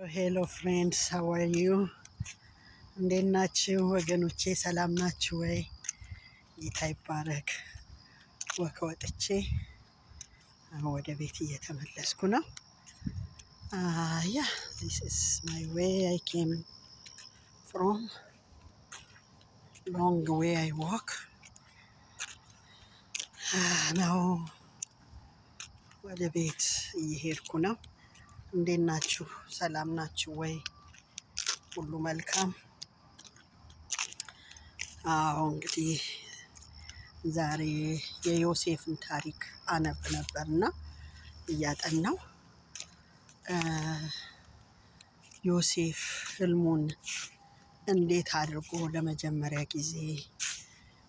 ሄሎ ፍሬንድስ ሃው አር ዩ? እንዴት ናችሁ ወገኖቼ? ሰላም ናችሁ ወይ? ጌታ ይባረክ። ወጥቼ ወደ ቤት እየተመለስኩ ነው። this is my way I came from. long way I walk. now ወደ ቤት እየሄድኩ ነው። እንዴት ናችሁ? ሰላም ናችሁ ወይ? ሁሉ መልካም? እንግዲህ ዛሬ የዮሴፍን ታሪክ አነብ ነበርና እያጠናው ዮሴፍ ህልሙን እንዴት አድርጎ ለመጀመሪያ ጊዜ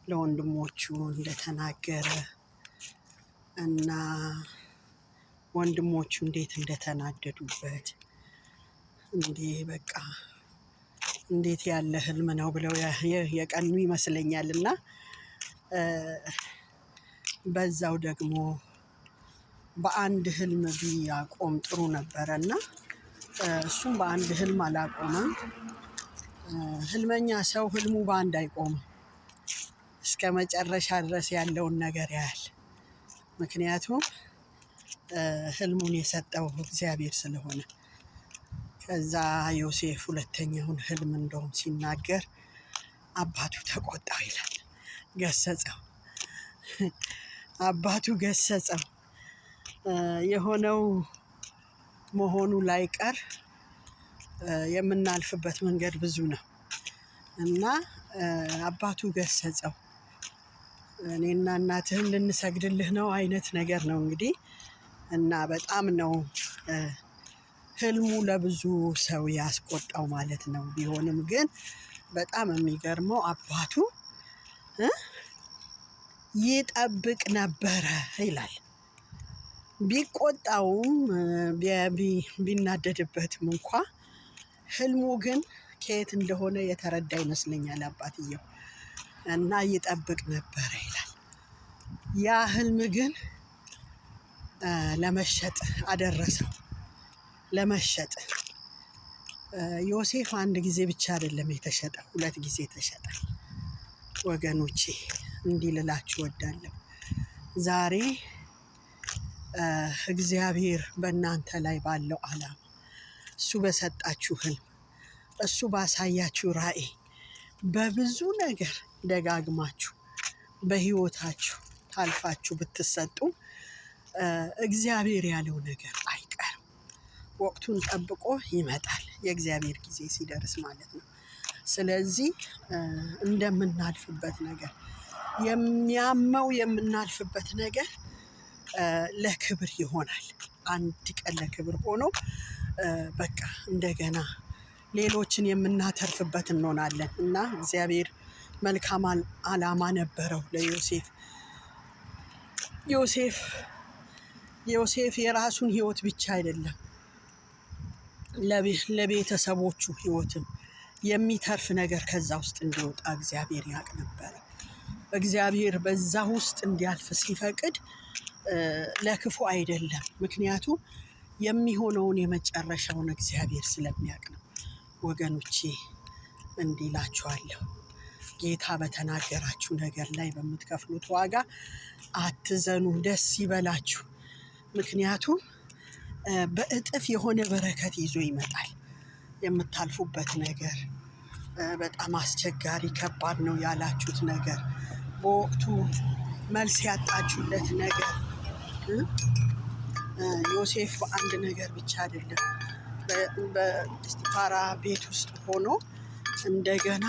ለወንድሞቹ እንደተናገረ እና ወንድሞቹ እንዴት እንደተናደዱበት በቃ እንዴት ያለ ህልም ነው ብለው የቀኑ ይመስለኛል። እና በዛው ደግሞ በአንድ ህልም ቢያቆም ጥሩ ነበረና እሱም በአንድ ህልም አላቆመም። ህልመኛ ሰው ህልሙ በአንድ አይቆምም፣ እስከ መጨረሻ ድረስ ያለውን ነገር ያያል። ምክንያቱም ህልሙን የሰጠው እግዚአብሔር ስለሆነ። ከዛ ዮሴፍ ሁለተኛውን ህልም እንደውም ሲናገር አባቱ ተቆጣው ይላል። ገሰጸው፣ አባቱ ገሰጸው። የሆነው መሆኑ ላይቀር የምናልፍበት መንገድ ብዙ ነው እና አባቱ ገሰጸው። እኔና እናትህን ልንሰግድልህ ነው አይነት ነገር ነው እንግዲህ። እና በጣም ነው ህልሙ ለብዙ ሰው ያስቆጣው ማለት ነው። ቢሆንም ግን በጣም የሚገርመው አባቱ ይጠብቅ ነበረ ይላል። ቢቆጣውም ቢናደድበትም እንኳ ህልሙ ግን ከየት እንደሆነ የተረዳ ይመስለኛል አባትየው። እና ይጠብቅ ነበረ ይላል። ያ ህልም ግን ለመሸጥ አደረሰው። ለመሸጥ ዮሴፍ አንድ ጊዜ ብቻ አይደለም የተሸጠው፣ 2 ጊዜ ተሸጠ። ወገኖቼ እንዲህ ልላችሁ እወዳለሁ። ዛሬ እግዚአብሔር በእናንተ ላይ ባለው ዓላማ፣ እሱ በሰጣችሁ ህልም፣ እሱ ባሳያችሁ ራእይ በብዙ ነገር ደጋግማችሁ በህይወታችሁ ታልፋችሁ ብትሰጡ እግዚአብሔር ያለው ነገር አይቀርም። ወቅቱን ጠብቆ ይመጣል፣ የእግዚአብሔር ጊዜ ሲደርስ ማለት ነው። ስለዚህ እንደምናልፍበት ነገር የሚያመው የምናልፍበት ነገር ለክብር ይሆናል። አንድ ቀን ለክብር ሆኖ በቃ እንደገና ሌሎችን የምናተርፍበት እንሆናለን። እና እግዚአብሔር መልካም ዓላማ ነበረው ለዮሴፍ። ዮሴፍ የራሱን ህይወት ብቻ አይደለም ለቤተሰቦቹ ህይወትም የሚተርፍ ነገር ከዛ ውስጥ እንዲወጣ እግዚአብሔር ያውቅ ነበር። እግዚአብሔር በዛ ውስጥ እንዲያልፍ ሲፈቅድ ለክፉ አይደለም። ምክንያቱም የሚሆነውን የመጨረሻውን እግዚአብሔር ስለሚያውቅ ነው። ወገኖቼ እንዲህ እላችኋለሁ፣ ጌታ በተናገራችሁ ነገር ላይ በምትከፍሉት ዋጋ አትዘኑ፣ ደስ ይበላችሁ። ምክንያቱም በእጥፍ የሆነ በረከት ይዞ ይመጣል። የምታልፉበት ነገር በጣም አስቸጋሪ ከባድ ነው ያላችሁት ነገር፣ በወቅቱ መልስ ያጣችሁለት ነገር ዮሴፍ በአንድ ነገር ብቻ አይደለም በጲጥፋራ ቤት ውስጥ ሆኖ እንደገና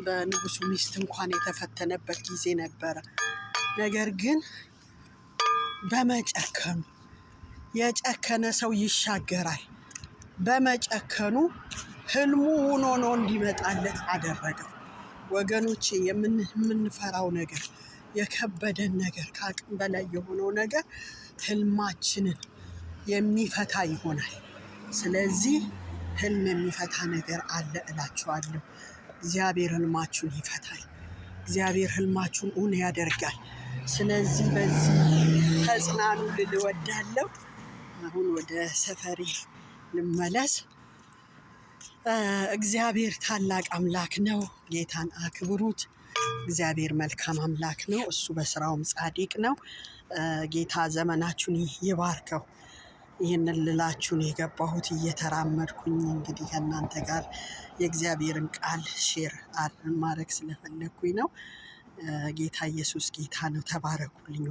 በንጉሱ ሚስት እንኳን የተፈተነበት ጊዜ ነበረ። ነገር ግን በመጨከኑ፣ የጨከነ ሰው ይሻገራል። በመጨከኑ ህልሙ ሆኖ እንዲመጣለት አደረገው። ወገኖቼ የምንፈራው ነገር፣ የከበደን ነገር፣ ከአቅም በላይ የሆነው ነገር ህልማችንን የሚፈታ ይሆናል። ስለዚህ ህልም የሚፈታ ነገር አለ እላችኋለሁ። እግዚአብሔር ህልማችሁን ይፈታል። እግዚአብሔር ህልማችሁን እውን ያደርጋል። ስለዚህ በዚህ ተጽናኑ ልል እወዳለሁ። አሁን ወደ ሰፈሬ ልመለስ። እግዚአብሔር ታላቅ አምላክ ነው። ጌታን አክብሩት። እግዚአብሔር መልካም አምላክ ነው። እሱ በስራውም ጻድቅ ነው። ጌታ ዘመናችሁን ይባርከው። ይህንን ልላችሁን የገባሁት እየተራመድኩኝ እንግዲህ ከእናንተ ጋር የእግዚአብሔርን ቃል ሼር ማድረግ ስለፈለግኩኝ ነው። ጌታ ኢየሱስ ጌታ ነው። ተባረኩልኝ።